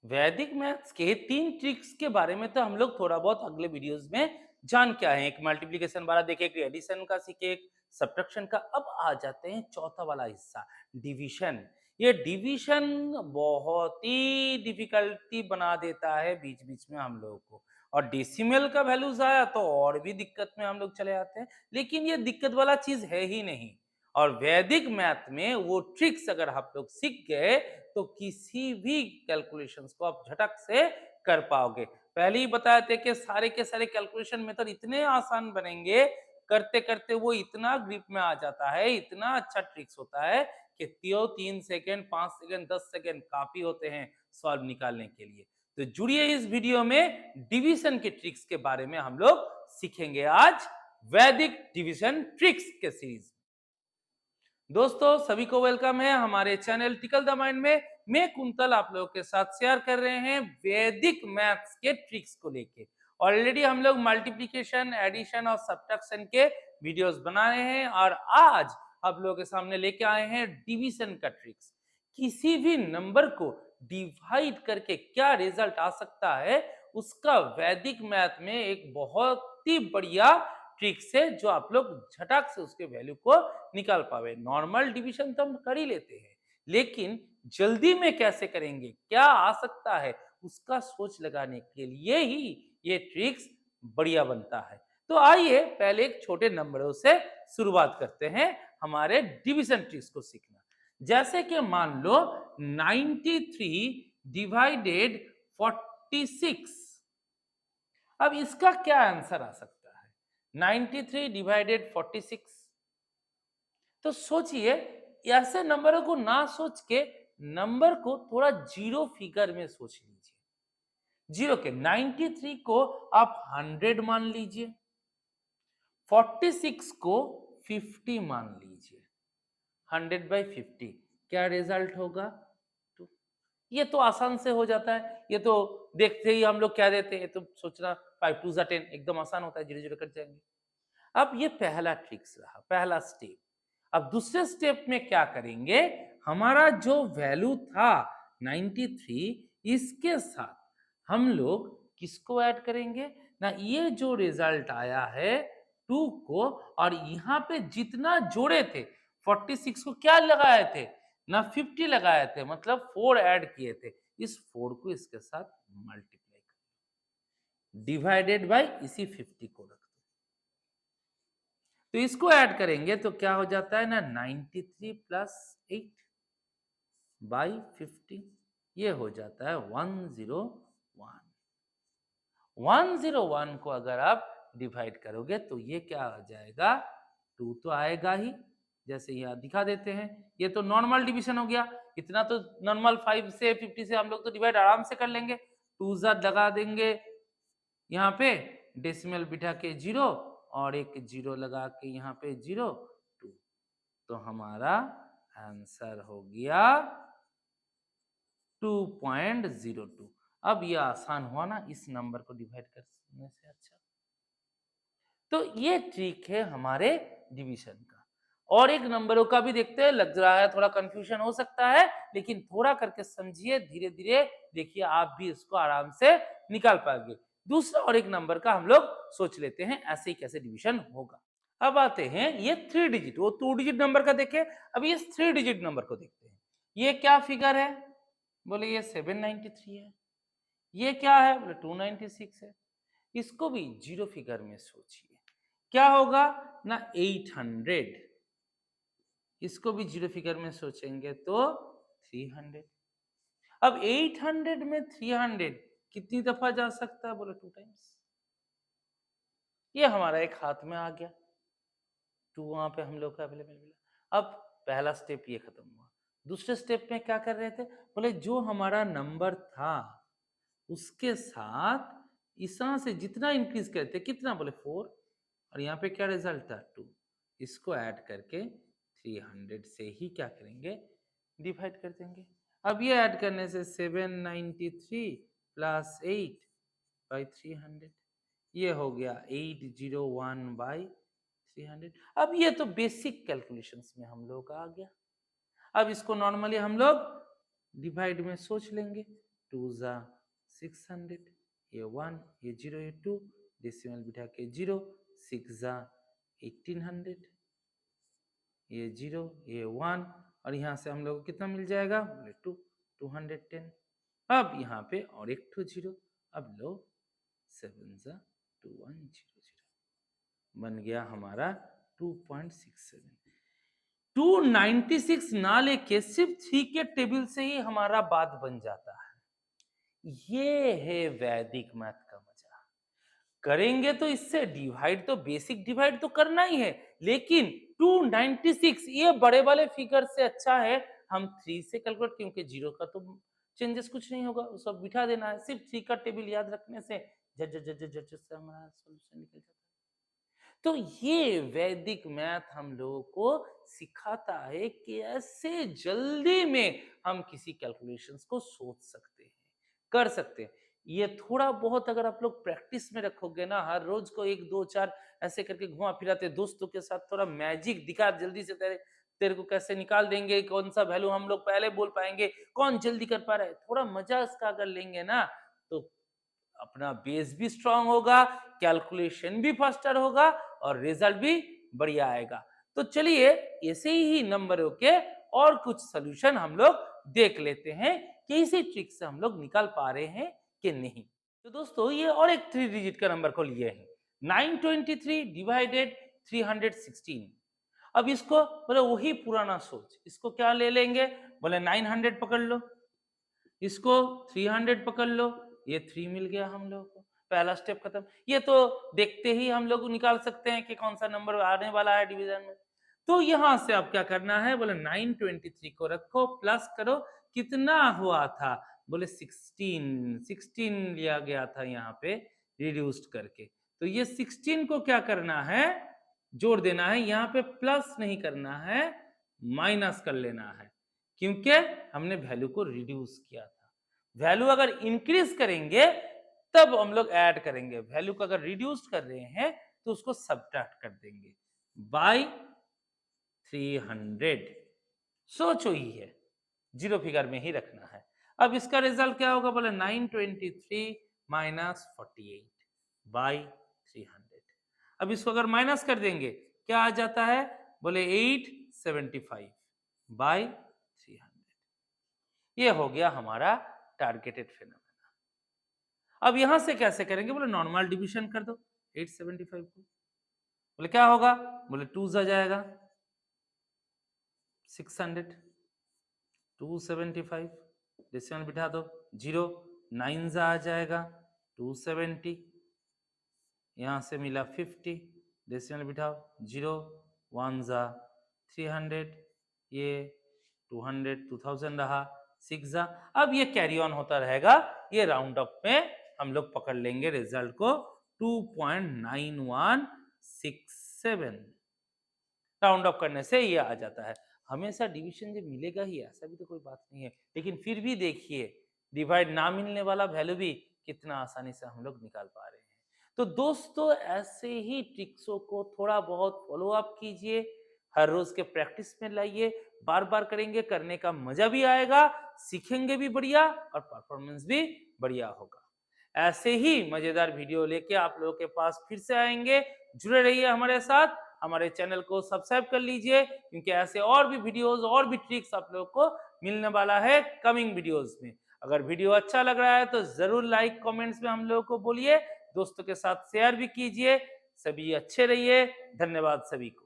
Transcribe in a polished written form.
वैदिक मैथ्स के 3 ट्रिक्स के बारे में तो हम लोग थोड़ा बहुत अगले वीडियोस में जान के आए हैं। एक मल्टीप्लिकेशन वाला देखे, एक एडिशन का सीखे, एक सब्ट्रैक्शन का। अब आ जाते हैं चौथा वाला हिस्सा, डिवीजन। ये डिवीजन बहुत ही डिफिकल्टी बना देता है बीच-बीच में हम लोगों को। और डेसिमल का वैल्यूज आया तो और भी दिक्कत में हम लोग चले आते हैं। लेकिन ये दिक्कत वाला चीज है ही नहीं। और वैदिक मैथ में वो ट्रिक्स अगर आप लोग सीख गए तो किसी भी कैलकुलेशंस को आप झटक से कर पाओगे। पहले ही बताए थे कि सारे के सारे कैलकुलेशन मेथड इतने आसान बनेंगे, करते करते वो इतना ग्रिप में आ जाता है, इतना अच्छा ट्रिक्स होता है कि 3 सेकंड, 5 सेकंड, 10 सेकंड काफी होते हैं सॉल्व निकालने के लिए। तो जुड़िए इस वीडियो में, डिवीजन के ट्रिक्स के बारे में हम लोग सीखेंगे आज वैदिक डिवीजन ट्रिक्स के सीरीज। दोस्तों सभी को वेलकम है हमारे चैनल टिकल द माइंड में। मैं कुंतल आप लोगों के साथ शेयर कर रहे हैं वैदिक मैथ्स के ट्रिक्स को लेके। ऑलरेडी हम लोग मल्टीप्लिकेशन, एडिशन और सब्ट्रैक्शन के वीडियोस बना रहे हैं और आज आप लोगों के सामने लेके आए हैं डिवीजन का ट्रिक्स। किसी भी नंबर को डिवाइड करके क्या रिजल्ट आ सकता है, उसका वैदिक मैथ में एक बहुत ही बढ़िया ट्रिक्स है जो आप लोग झटक से उसके वैल्यू को निकाल पावे। नॉर्मल डिवीजन तो हम कर ही लेते हैं, लेकिन जल्दी में कैसे करेंगे, क्या आ सकता है, उसका सोच लगाने के लिए ही ये ट्रिक्स बढ़िया बनता है। तो आइए पहले एक छोटे नंबरों से शुरुआत करते हैं हमारे डिवीजन ट्रिक्स को सीखना। जैसे कि मान लो 93 डिवाइडेड 46। अब इसका क्या आंसर आ सकता है? 93 डिवाइडेड 46। तो सोचिए, ऐसे नंबरों को ना सोच के नंबर को थोड़ा जीरो फिगर में सोच लीजिए। जीरो के 93 को आप 100 मान लीजिए, 46 को 50 मान लीजिए। 100/50 क्या रिजल्ट होगा? तो ये तो आसान से हो जाता है। ये तो देखते ही हम लोग क्या देते हैं, तो सोचना 5 2 10 एकदम आसान होता है, जीरो जीरो कट जाएंगे। अब ये पहला ट्रिक्स रहा, पहला स्टेप। अब दूसरे स्टेप में क्या करेंगे, हमारा जो वैल्यू था 93, इसके साथ हम लोग किसको ऐड करेंगे ना, ये जो रिजल्ट आया है 2 को, और यहाँ पे जितना जोड़े थे 46 को क्या लगाए थे ना, 50 लगाए थे, मतलब 4 ऐड किए थे। इस 4 को इसके साथ मल्टीप्लाई कर, डिवाइडेड बाय इसी 50 को रख। तो इसको ऐड करेंगे तो क्या हो जाता है ना, 93 प्लस 8 बाई 50, ये हो जाता है 101। 101 को अगर आप डिवाइड करोगे तो ये क्या आ जाएगा, 2 तो आएगा ही, जैसे यहाँ दिखा देते हैं। ये तो नॉर्मल डिवीजन हो गया, इतना तो नॉर्मल 5 से 50 से हम लोग तो डिवाइड आराम से कर लेंगे। 2 लगा देंगे यहाँ पे, डेसिमल बिठा के 0 और एक 0 लगा के यहाँ पे 0 2, तो हमारा आंसर हो गया 2.02। अब ये आसान हुआ ना इस नंबर को डिवाइड करने से। अच्छा, तो ये ट्रिक है हमारे डिवीजन का। और एक नंबरों का भी देखते हैं, लग रहा है थोड़ा कंफ्यूजन हो सकता है, लेकिन थोड़ा करके समझिए, धीरे धीरे देखिए, आप भी इसको आराम से निकाल पाएंगे। दूसरा और एक नंबर का हम लोग सोच लेते हैं ऐसे ही कैसे डिवीजन होगा। अब आते हैं ये 3 डिजिट, वो 2 डिजिट नंबर का देखे, अब ये 3 डिजिट नंबर को देखते हैं। ये क्या फिगर है? बोले ये 793 है। ये क्या है? बोले 296 है। इसको भी जीरो फिगर में सोचिए, क्या होगा ना, 800। इसको भी जीरो फिगर में सोचेंगे तो 300। अब 800 में 300 कितनी दफा जा सकता है? बोले 2 टाइम्स। ये हमारा एक हाथ में आ गया, 2 वहां पे हम लोग का अवेलेबल मिला। अब पहला स्टेप ये खत्म हुआ। दूसरे स्टेप में क्या कर रहे थे? बोले जो हमारा नंबर था उसके साथ इस तरह से जितना इंक्रीज करते, कितना? बोले 4, और यहाँ पे क्या रिजल्ट था? 2। इसको ऐड करके 300 से ही क्या करेंगे, डिवाइड कर देंगे। अब ये ऐड करने से 793 प्लस 8 बाई 300, ये हो गया 801/300। अब ये तो बेसिक कैलकुलेशंस में हम लोग का आ गया। अब इसको नॉर्मली हम लोग डिवाइड में सोच लेंगे, 2 जा 600, ये 1, ये 0, ये 2, डेसिमल बिठा के 0, 6 जा 1800, ये 0, ये 1, और यहाँ से हम लोग को कितना मिल जाएगा, बोले 2, 210। अब यहाँ पे और एक 2 0, अब लो 7 जा 2100, बन गया हमारा 2.67। 296 ना लेके सिर्फ 3 के टेबल से ही हमारा बात बन जाता है। ये है वैदिक मैथ का मजा। करेंगे तो इससे डिवाइड, तो बेसिक डिवाइड तो करना ही है, लेकिन 296 ये बड़े वाले फिगर से अच्छा है हम 3 से कैलकुलेट, क्योंकि 0 का तो चेंजेस कुछ नहीं होगा, वो सब बिठा देना है। सिर्फ 3 का टेबल याद रखने से झट झट झट झट से हमारा सॉल्यूशन निकल जाता है। तो ये वैदिक मैथ हम लोगों को सिखाता है कि ऐसे जल्दी में हम किसी कैलकुलेशंस को सोच सकते हैं, कर सकते हैं। ये थोड़ा बहुत अगर आप लोग प्रैक्टिस में रखोगे ना, हर रोज को 1 2 4 ऐसे करके घुमा फिराते दोस्तों के साथ थोड़ा मैजिक दिखा, जल्दी से तेरे तेरे को कैसे निकाल देंगे, कौन सा वैल्यू हम लोग पहले बोल पाएंगे, कौन जल्दी कर पा रहा है, थोड़ा मजा इसका अगर लेंगे ना, तो अपना बेस भी स्ट्रांग होगा, कैलकुलेशन भी फास्टर होगा और रिजल्ट भी बढ़िया आएगा। तो चलिए ऐसे ही नंबरों के और कुछ सॉल्यूशन हम लोग देख लेते हैं कि इसी ट्रिक से हम लोग निकाल पा रहे हैं कि नहीं। तो दोस्तों ये और एक 3 डिजिट का नंबर को लिए हैं, 923 डिवाइडेड 316। अब इसको बोले वही पुराना सोच, इसको क्या ले लेंगे, बोले 900 पकड़ लो, इसको 300 पकड़ लो, ये 3 मिल गया हम लोगों को, पहला स्टेप खत्म। ये तो देखते ही हम लोग निकाल सकते हैं कि कौन सा नंबर आने वाला है डिवीजन में। तो यहां से अब क्या करना है, बोले 923 को रखो, प्लस करो, कितना हुआ था, बोले 16, 16 लिया गया था यहाँ पे रिड्यूस्ड करके। तो ये 16 को क्या करना है, जोड़ देना है, यहाँ पे प्लस नहीं करना है, माइनस कर लेना है, क्योंकि हमने वैल्यू को रिड्यूस किया था। वैल्यू अगर इंक्रीज करेंगे तब हम लोग ऐड करेंगे, वैल्यू को अगर रिड्यूस कर रहे हैं तो उसको सब्ट्रैक्ट कर देंगे बाय 300। सोचो ही है, जीरो फिगर में ही रखना है। अब इसका रिजल्ट क्या होगा, बोले 923 माइनस 48 बाई 300। अब इसको अगर माइनस कर देंगे क्या आ जाता है, बोले 875 बाई 300। ये हो गया हमारा टारगेटेड फिनोमेना। अब यहां से कैसे करेंगे, बोले नॉर्मल डिवीजन कर दो 875 को, बोले क्या होगा, बोले 2 जा जाएगा 600, 275 डेसिमल बिठा दो 0, 9 जा आ जाएगा 270, यहां से मिला 50 डेसिमल बिठाओ 0, 1 जा 300, ये 200 2000 रहा, 6 जा। अब ये कैरी ऑन होता रहेगा, ये राउंड अप में हम लोग पकड़ लेंगे रिजल्ट को 2.9167। राउंड अप करने से ये आ जाता है। हमेशा डिवीजन जब मिलेगा ही ऐसा भी तो कोई बात नहीं है, लेकिन फिर भी देखिए डिवाइड ना मिलने वाला वैल्यू भी कितना आसानी से हम लोग निकाल पा रहे हैं। तो दोस्तों ऐसे ही ट्रिक्सों को थोड़ा बहुत फॉलो अप कीजिए, हर रोज के प्रैक्टिस में लाइए, बार बार करेंगे, करने का मजा भी आएगा, सीखेंगे भी बढ़िया और परफॉर्मेंस भी बढ़िया होगा। ऐसे ही मजेदार वीडियो लेके आप लोगों के पास फिर से आएंगे, जुड़े रहिए हमारे साथ, हमारे चैनल को सब्सक्राइब कर लीजिए, क्योंकि ऐसे और भी वीडियोस और भी ट्रिक्स आप लोगों को मिलने वाला है कमिंग वीडियोस में। अगर वीडियो अच्छा लग रहा है तो जरूर लाइक कमेंट्स में हम लोगों को बोलिए, दोस्तों के साथ शेयर भी कीजिए। सभी अच्छे रहिए, धन्यवाद सभी को।